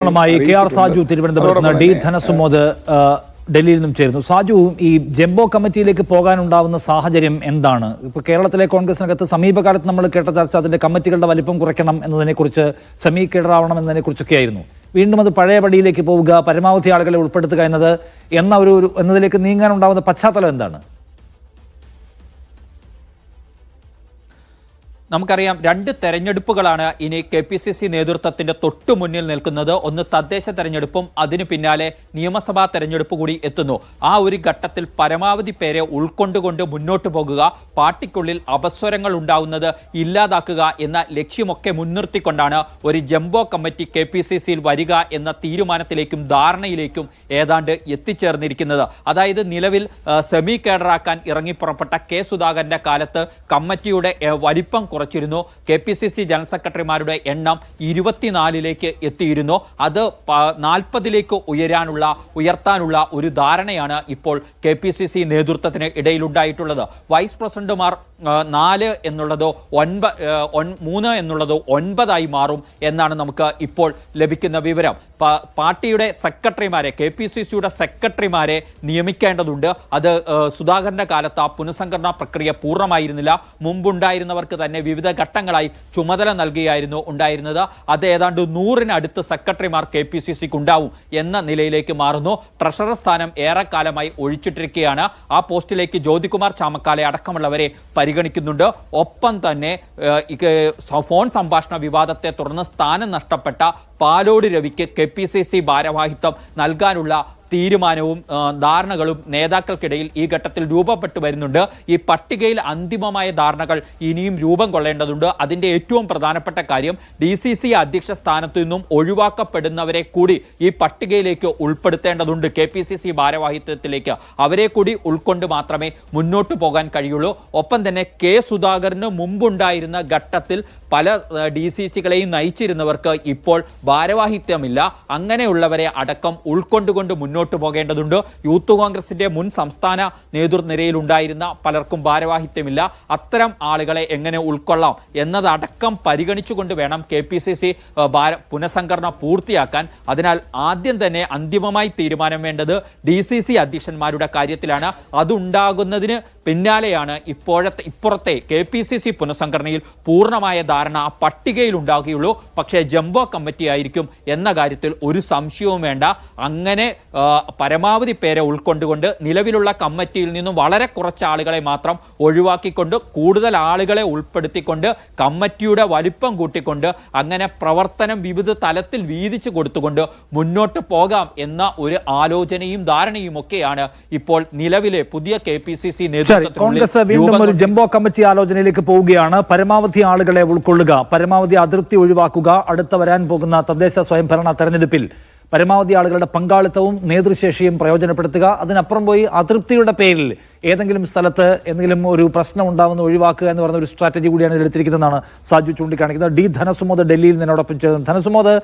K R Saju തിരുവനന്തപുരത്ത് നിന്ന്, D Dhanasumod ഡൽഹിയിൽ നിന്നും ചേരുന്നു. സാജു, ഈ ജംബോ കമ്മിറ്റിയിലേക്ക് പോകാനുണ്ടാവുന്ന സാഹചര്യം എന്താണ്? ഇപ്പോൾ കേരളത്തിലെ കോൺഗ്രസിനകത്ത് സമീപകാലത്ത് നമ്മൾ കേട്ട ചർച്ച അതിന്റെ കമ്മിറ്റികളുടെ വലിപ്പം കുറയ്ക്കണം എന്നതിനെക്കുറിച്ച്, സെമി കേഡറാവണം എന്നതിനെക്കുറിച്ചൊക്കെയായിരുന്നു. വീണ്ടും അത് പഴയപടിയിലേക്ക് പോവുക, പരമാവധി ആളുകളെ ഉൾപ്പെടുത്തുക എന്നതിലേക്ക് നീങ്ങാനുണ്ടാവുന്ന പശ്ചാത്തലം എന്താണ്? നമുക്കറിയാം, രണ്ട് തെരഞ്ഞെടുപ്പുകളാണ് ഇനി KPCC നേതൃത്വത്തിന്റെ തൊട്ടു മുന്നിൽ നിൽക്കുന്നത്. ഒന്ന് തദ്ദേശ തെരഞ്ഞെടുപ്പും അതിനു പിന്നാലെ നിയമസഭാ തെരഞ്ഞെടുപ്പ് കൂടി എത്തുന്നു. ആ ഒരു ഘട്ടത്തിൽ പരമാവധി പേരെ ഉൾക്കൊണ്ടുകൊണ്ട് മുന്നോട്ട് പോകുക, പാർട്ടിക്കുള്ളിൽ അപസ്വരങ്ങൾ ഉണ്ടാവുന്നത് ഇല്ലാതാക്കുക എന്ന ലക്ഷ്യമൊക്കെ മുൻനിർത്തിക്കൊണ്ടാണ് ഒരു ജംബോ കമ്മിറ്റി KPCCയിൽ വരിക എന്ന തീരുമാനത്തിലേക്കും ധാരണയിലേക്കും ഏതാണ്ട് എത്തിച്ചേർന്നിരിക്കുന്നത്. അതായത് നിലവിൽ സെമി കേഡറാക്കാൻ ഇറങ്ങിപ്പുറപ്പെട്ട കെ സുധാകരന്റെ കാലത്ത് കമ്മിറ്റിയുടെ വലിപ്പം കുറച്ചിരുന്നു. KPCC ജനറൽ സെക്രട്ടറിമാരുടെ എണ്ണം 24ലേക്ക് എത്തിയിരുന്നു. അത് 40ലേക്ക് ഉയർത്താനുള്ള ഒരു ധാരണയാണ് ഇപ്പോൾ KPCC നേതൃത്വത്തിന് ഇടയിലുണ്ടായിട്ടുള്ളത്. വൈസ് പ്രസിഡന്റുമാർ 4 എന്നുള്ളതോ 3 എന്നുള്ളതോ 9 മാറും എന്നാണ് നമുക്ക് ഇപ്പോൾ ലഭിക്കുന്ന വിവരം. പാർട്ടിയുടെ സെക്രട്ടറിമാരെ, KPCCയുടെ സെക്രട്ടറിമാരെ നിയമിക്കേണ്ടതുണ്ട്. അത് സുധാകരന്റെ കാലത്ത് ആ പുനഃസംഘടനാ പ്രക്രിയ പൂർണ്ണമായിരുന്നില്ല. മുമ്പുണ്ടായിരുന്നവർക്ക് തന്നെ വിവിധ ഘട്ടങ്ങളായി ചുമതല നൽകിയായിരുന്നു ഉണ്ടായിരുന്നത്. അത് ഏതാണ്ട് 100-നടുത്ത് സെക്രട്ടറിമാർ KPCCക്ക് ഉണ്ടാവും എന്ന നിലയിലേക്ക് മാറുന്നു. ട്രഷറർ സ്ഥാനം ഏറെക്കാലമായി ഒഴിച്ചിട്ടിരിക്കുകയാണ്. ആ പോസ്റ്റിലേക്ക് ജ്യോതികുമാർ ചാമക്കാലെ അടക്കമുള്ളവരെ പരിഗണിക്കുന്നുണ്ട്. ഒപ്പം തന്നെ ഫോൺ സംഭാഷണ വിവാദത്തെ തുടർന്ന് സ്ഥാനം നഷ്ടപ്പെട്ട പാലോട് രവിക്ക് KPCC ഭാരവാഹിത്വം നൽകാനുള്ള തീരുമാനവും ധാരണകളും നേതാക്കൾക്കിടയിൽ ഈ ഘട്ടത്തിൽ രൂപപ്പെട്ടു വരുന്നുണ്ട്. ഈ പട്ടികയിൽ അന്തിമമായ ധാരണകൾ ഇനിയും രൂപം കൊള്ളേണ്ടതുണ്ട്. അതിന്റെ ഏറ്റവും പ്രധാനപ്പെട്ട കാര്യം, DCC അധ്യക്ഷ സ്ഥാനത്തു നിന്നും ഒഴിവാക്കപ്പെടുന്നവരെ കൂടി ഈ പട്ടികയിലേക്ക് ഉൾപ്പെടുത്തേണ്ടതുണ്ട്. KPCC ഭാരവാഹിത്വത്തിലേക്ക് അവരെ കൂടി ഉൾക്കൊണ്ട് മാത്രമേ മുന്നോട്ട് പോകാൻ കഴിയുള്ളൂ. ഒപ്പം തന്നെ കെ സുധാകരന് മുമ്പുണ്ടായിരുന്ന ഘട്ടത്തിൽ പല DCCകളെയും നയിച്ചിരുന്നവർക്ക് ഇപ്പോൾ ഭാരവാഹിത്വമില്ല. അങ്ങനെയുള്ളവരെ അടക്കം ഉൾക്കൊണ്ടുകൊണ്ട് മുന്നോട്ട് പോകേണ്ടതുണ്ട്. യൂത്ത് കോൺഗ്രസിന്റെ മുൻ സംസ്ഥാന നേതൃനിരയിൽ ഉണ്ടായിരുന്ന പലർക്കും ഭാരവാഹിത്വമില്ല. അത്തരം ആളുകളെ എങ്ങനെ ഉൾക്കൊള്ളാം എന്നതടക്കം പരിഗണിച്ചുകൊണ്ട് വേണം KPCC പുനഃസംഘടന പൂർത്തിയാക്കാൻ. അതിനാൽ ആദ്യം തന്നെ അന്തിമമായി തീരുമാനം വേണ്ടത് DCC അധ്യക്ഷന്മാരുടെ കാര്യത്തിലാണ്. അതുണ്ടാകുന്നതിന് പിന്നാലെയാണ് ഇപ്പുറത്തെ KPCC പുനഃസംഘടനയിൽ പൂർണ്ണമായ ധാരണ ആ പട്ടികയിൽ ഉണ്ടാകുകയുള്ളൂ. പക്ഷേ ജംബോ കമ്മിറ്റി ആയിരിക്കും എന്ന കാര്യത്തിൽ ഒരു സംശയവും വേണ്ട. അങ്ങനെ പരമാവധി പേരെ ഉൾക്കൊണ്ടുകൊണ്ട് നിലവിലുള്ള കമ്മിറ്റിയിൽ നിന്നും വളരെ കുറച്ച് ആളുകളെ മാത്രം ഒഴിവാക്കിക്കൊണ്ട് കൂടുതൽ ആളുകളെ ഉൾപ്പെടുത്തിക്കൊണ്ട് കമ്മിറ്റിയുടെ വലിപ്പം കൂട്ടിക്കൊണ്ട് അങ്ങനെ പ്രവർത്തനം വിവിധ തലത്തിൽ വീതിച്ചു കൊടുത്തുകൊണ്ട് മുന്നോട്ട് പോകാം എന്ന ഒരു ആലോചനയും ധാരണയും ഒക്കെയാണ് ഇപ്പോൾ നിലവിലെ പുതിയ KPCC കോൺഗ്രസ് വീണ്ടും ഒരു ജംബോ കമ്മിറ്റി ആലോചനയിലേക്ക് പോവുകയാണ്. പരമാവധി ആളുകളെ ഉൾക്കൊള്ളുക, പരമാവധി അതിർത്തി ഒഴിവാക്കുക, അടുത്ത വരാൻ പോകുന്ന തദ്ദേശ സ്വയംഭരണ തെരഞ്ഞെടുപ്പിൽ പരമാവധി ആളുകളുടെ പങ്കാളിത്തവും നേതൃശേഷിയും പ്രയോജനപ്പെടുത്തുക. അതിനപ്പുറം പോയി അതൃപ്തിയുടെ പേരിൽ ഏതെങ്കിലും സ്ഥലത്ത് എന്തെങ്കിലും ഒരു പ്രശ്നം ഉണ്ടാവുന്ന ഒഴിവാക്കുക എന്ന് പറയുന്ന ഒരു സ്ട്രാറ്റജി കൂടിയാണ് ഇതിലെടുത്തിരിക്കുന്നതെന്നാണ് സാജു ചൂണ്ടിക്കാണിക്കുന്നത്. ഡി ധനസുമോദ് ഡൽഹിയിൽ നിന്നോടൊപ്പം ചേർന്ന്. ധനസുമോദ്,